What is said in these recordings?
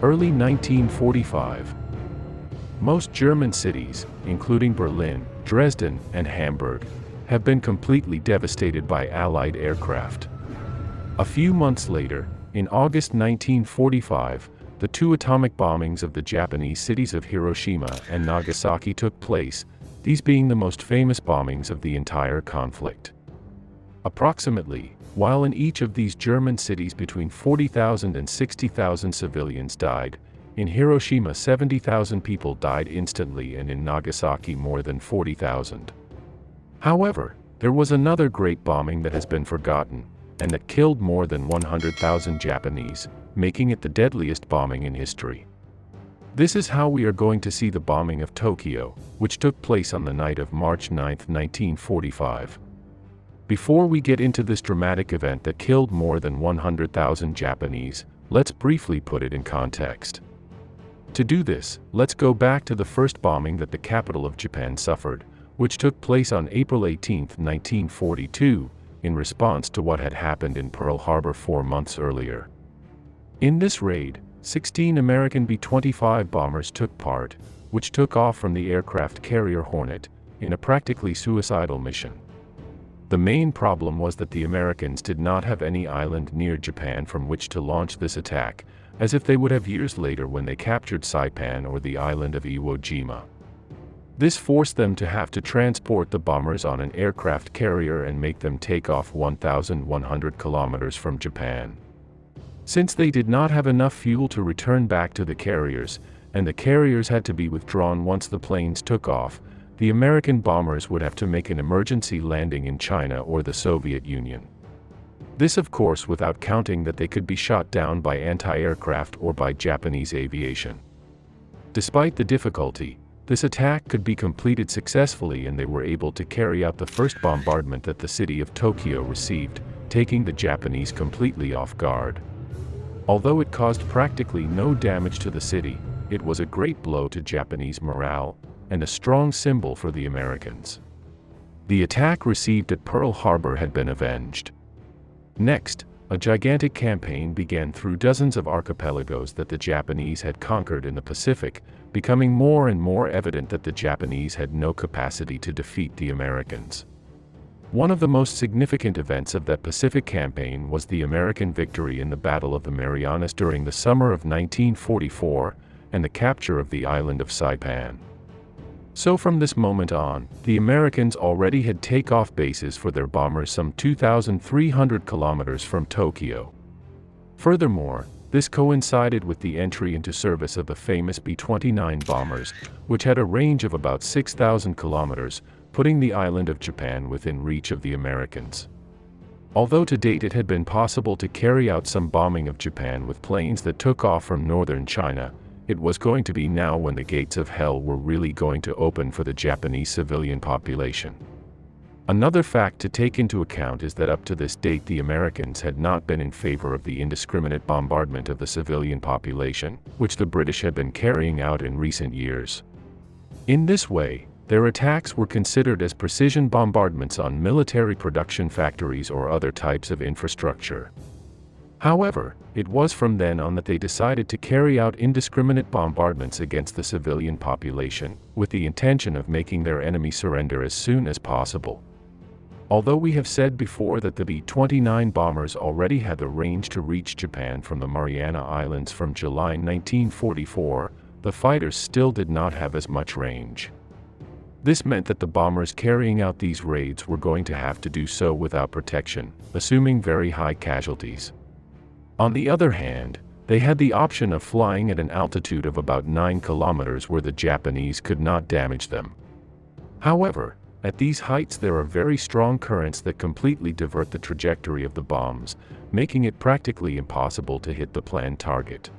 Early 1945. Most German cities, including Berlin, Dresden, and Hamburg, have been completely devastated by Allied aircraft. A few months later, in August 1945, the two atomic bombings of the Japanese cities of Hiroshima and Nagasaki took place, these being the most famous bombings of the entire conflict. Approximately, while in each of these German cities between 40,000 and 60,000 civilians died, in Hiroshima 70,000 people died instantly and in Nagasaki more than 40,000. However, there was another great bombing that has been forgotten, and that killed more than 100,000 Japanese, making it the deadliest bombing in history. This is how we are going to see the bombing of Tokyo, which took place on the night of March 9, 1945. Before we get into this dramatic event that killed more than 100,000 Japanese, let's briefly put it in context. To do this, let's go back to the first bombing that the capital of Japan suffered, which took place on April 18, 1942, in response to what had happened in Pearl Harbor 4 months earlier. In this raid, 16 American B-25 bombers took part, which took off from the aircraft carrier Hornet, in a practically suicidal mission. The main problem was that the Americans did not have any island near Japan from which to launch this attack, as if they would have years later when they captured Saipan or the island of Iwo Jima. This forced them to have to transport the bombers on an aircraft carrier and make them take off 1,100 kilometers from Japan. Since they did not have enough fuel to return back to the carriers, and the carriers had to be withdrawn once the planes took off, the American bombers would have to make an emergency landing in China or the Soviet Union. This of course without counting that they could be shot down by anti-aircraft or by Japanese aviation. Despite the difficulty, this attack could be completed successfully and they were able to carry out the first bombardment that the city of Tokyo received, taking the Japanese completely off guard. Although it caused practically no damage to the city, it was a great blow to Japanese morale, and a strong symbol for the Americans. The attack received at Pearl Harbor had been avenged. Next, a gigantic campaign began through dozens of archipelagos that the Japanese had conquered in the Pacific, becoming more and more evident that the Japanese had no capacity to defeat the Americans. One of the most significant events of that Pacific campaign was the American victory in the Battle of the Marianas during the summer of 1944, and the capture of the island of Saipan. So from this moment on, the Americans already had takeoff bases for their bombers some 2,300 kilometers from Tokyo. Furthermore, this coincided with the entry into service of the famous B-29 bombers, which had a range of about 6,000 kilometers, putting the island of Japan within reach of the Americans. Although to date it had been possible to carry out some bombing of Japan with planes that took off from northern China, it was going to be now when the gates of hell were really going to open for the Japanese civilian population. Another fact to take into account is that up to this date the Americans had not been in favor of the indiscriminate bombardment of the civilian population, which the British had been carrying out in recent years. In this way, their attacks were considered as precision bombardments on military production factories or other types of infrastructure. However, it was from then on that they decided to carry out indiscriminate bombardments against the civilian population, with the intention of making their enemy surrender as soon as possible. Although we have said before that the B-29 bombers already had the range to reach Japan from the Mariana Islands from July 1944, the fighters still did not have as much range. This meant that the bombers carrying out these raids were going to have to do so without protection, assuming very high casualties. On the other hand, they had the option of flying at an altitude of about 9 kilometers where the Japanese could not damage them. However, at these heights there are very strong currents that completely divert the trajectory of the bombs, making it practically impossible to hit the planned target.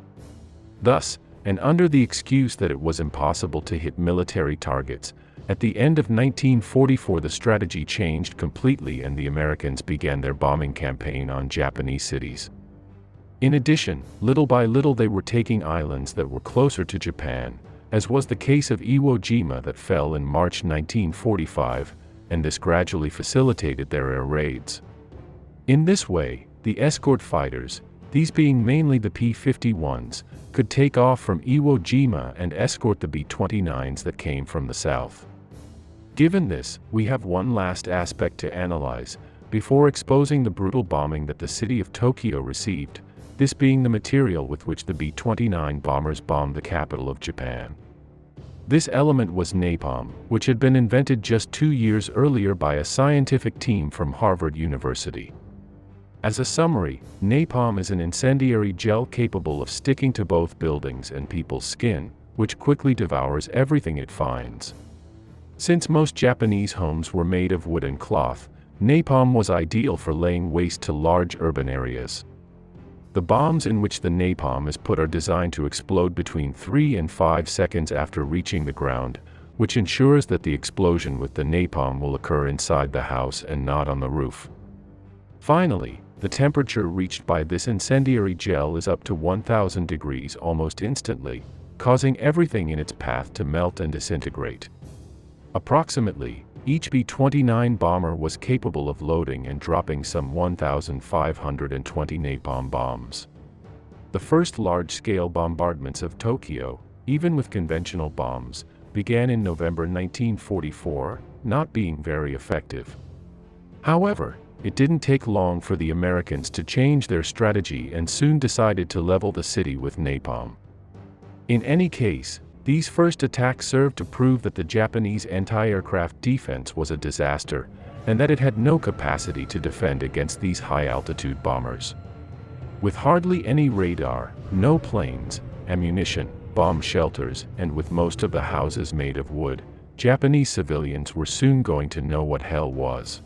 Thus, and under the excuse that it was impossible to hit military targets, at the end of 1944 the strategy changed completely and the Americans began their bombing campaign on Japanese cities. In addition, little by little they were taking islands that were closer to Japan, as was the case of Iwo Jima that fell in March 1945, and this gradually facilitated their air raids. In this way, the escort fighters, these being mainly the P-51s, could take off from Iwo Jima and escort the B-29s that came from the south. Given this, we have one last aspect to analyze, before exposing the brutal bombing that the city of Tokyo received, this being the material with which the B-29 bombers bombed the capital of Japan. This element was napalm, which had been invented just 2 years earlier by a scientific team from Harvard University. As a summary, napalm is an incendiary gel capable of sticking to both buildings and people's skin, which quickly devours everything it finds. Since most Japanese homes were made of wood and cloth, napalm was ideal for laying waste to large urban areas. The bombs in which the napalm is put are designed to explode between 3 and 5 seconds after reaching the ground, which ensures that the explosion with the napalm will occur inside the house and not on the roof. Finally, the temperature reached by this incendiary gel is up to 1000 degrees almost instantly, causing everything in its path to melt and disintegrate. Approximately, each B-29 bomber was capable of loading and dropping some 1,520 napalm bombs. The first large-scale bombardments of Tokyo, even with conventional bombs, began in November 1944, not being very effective. However, it didn't take long for the Americans to change their strategy and soon decided to level the city with napalm. In any case, these first attacks served to prove that the Japanese anti-aircraft defense was a disaster, and that it had no capacity to defend against these high-altitude bombers. With hardly any radar, no planes, ammunition, bomb shelters, and with most of the houses made of wood, Japanese civilians were soon going to know what hell was.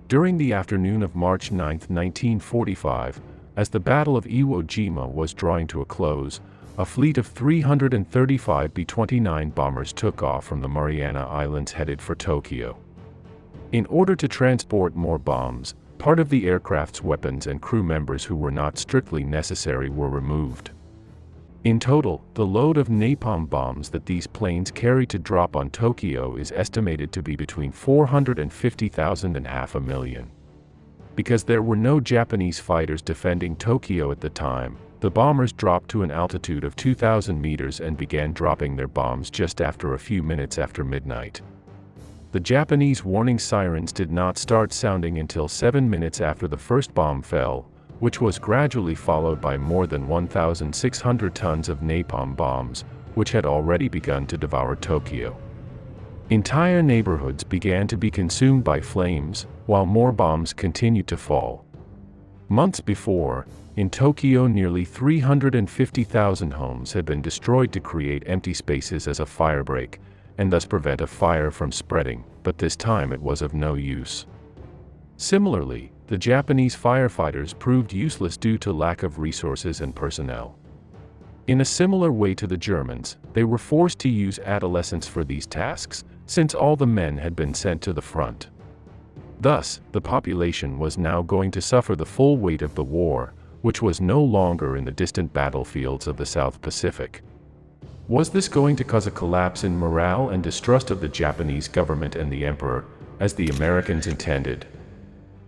During the afternoon of March 9, 1945, as the Battle of Iwo Jima was drawing to a close, a fleet of 335 B-29 bombers took off from the Mariana Islands headed for Tokyo. In order to transport more bombs, part of the aircraft's weapons and crew members who were not strictly necessary were removed. In total, the load of napalm bombs that these planes carried to drop on Tokyo is estimated to be between 450,000 and 500,000. Because there were no Japanese fighters defending Tokyo at the time, the bombers dropped to an altitude of 2,000 meters and began dropping their bombs just after a few minutes after midnight. The Japanese warning sirens did not start sounding until 7 minutes after the first bomb fell, which was gradually followed by more than 1,600 tons of napalm bombs, which had already begun to devour Tokyo. Entire neighborhoods began to be consumed by flames, while more bombs continued to fall. Months before, in Tokyo nearly 350,000 homes had been destroyed to create empty spaces as a firebreak, and thus prevent a fire from spreading, but this time it was of no use. Similarly, the Japanese firefighters proved useless due to lack of resources and personnel. In a similar way to the Germans, they were forced to use adolescents for these tasks, since all the men had been sent to the front. Thus, the population was now going to suffer the full weight of the war, which was no longer in the distant battlefields of the South Pacific. Was this going to cause a collapse in morale and distrust of the Japanese government and the emperor, as the Americans intended?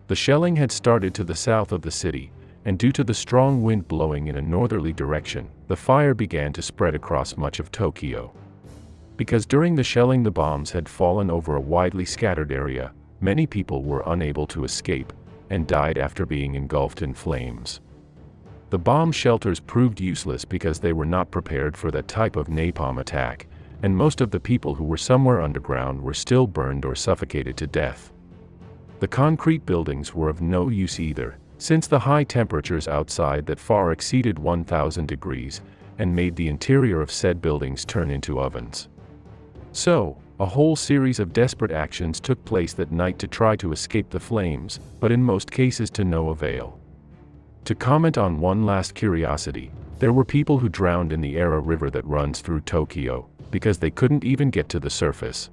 The shelling had started to the south of the city, and due to the strong wind blowing in a northerly direction, the fire began to spread across much of Tokyo. Because during the shelling the bombs had fallen over a widely scattered area, many people were unable to escape, and died after being engulfed in flames. The bomb shelters proved useless because they were not prepared for that type of napalm attack, and most of the people who were somewhere underground were still burned or suffocated to death. The concrete buildings were of no use either, since the high temperatures outside that far exceeded 1,000 degrees, and made the interior of said buildings turn into ovens. So, a whole series of desperate actions took place that night to try to escape the flames, but in most cases to no avail. To comment on one last curiosity, there were people who drowned in the Era River that runs through Tokyo, because they couldn't even get to the surface.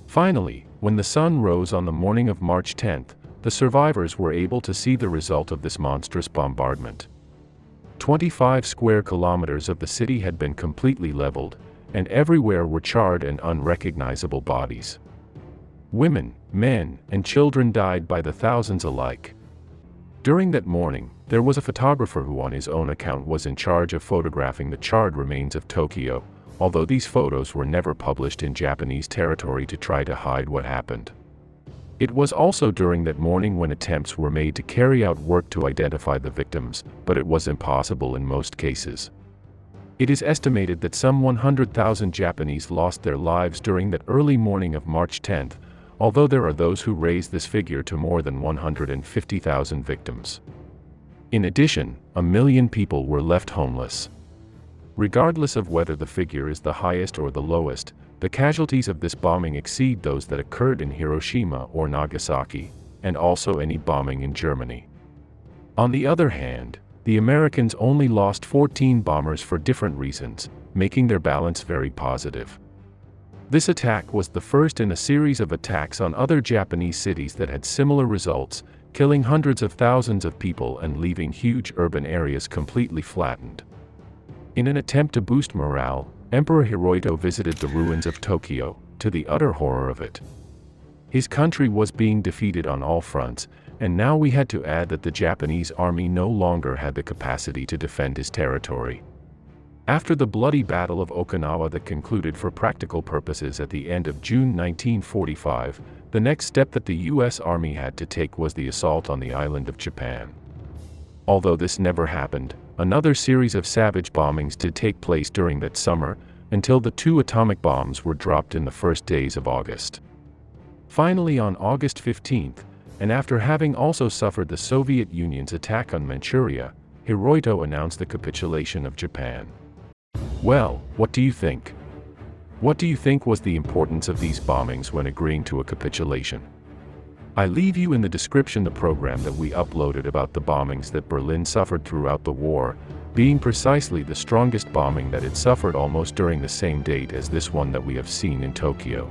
Finally, when the sun rose on the morning of March 10th, the survivors were able to see the result of this monstrous bombardment. 25 square kilometers of the city had been completely leveled, and everywhere were charred and unrecognizable bodies. Women, men, and children died by the thousands alike. During that morning, There was a photographer who on his own account was in charge of photographing the charred remains of Tokyo, although these photos were never published in Japanese territory to try to hide what happened. It was also during that morning when attempts were made to carry out work to identify the victims, but it was impossible in most cases. It is estimated that some 100,000 Japanese lost their lives during that early morning of March 10, although there are those who raise this figure to more than 150,000 victims. In addition, 1 million people were left homeless. Regardless of whether the figure is the highest or the lowest, the casualties of this bombing exceed those that occurred in Hiroshima or Nagasaki, and also any bombing in Germany. On the other hand, the Americans only lost 14 bombers for different reasons, making their balance very positive. This attack was the first in a series of attacks on other Japanese cities that had similar results, killing hundreds of thousands of people and leaving huge urban areas completely flattened. In an attempt to boost morale, Emperor Hiroito visited the ruins of Tokyo, to the utter horror of it. His country was being defeated on all fronts, and now we had to add that the Japanese army no longer had the capacity to defend his territory. After the bloody Battle of Okinawa that concluded for practical purposes at the end of June 1945, the next step that the U.S. Army had to take was the assault on the island of Japan. Although this never happened, another series of savage bombings did take place during that summer, until the 2 atomic bombs were dropped in the first days of August. Finally, on August 15th, and after having also suffered the Soviet Union's attack on Manchuria, Hiroito announced the capitulation of Japan. Well, what do you think? What do you think was the importance of these bombings when agreeing to a capitulation? I leave you in the description the program that we uploaded about the bombings that Berlin suffered throughout the war, being precisely the strongest bombing that it suffered almost during the same date as this one that we have seen in Tokyo.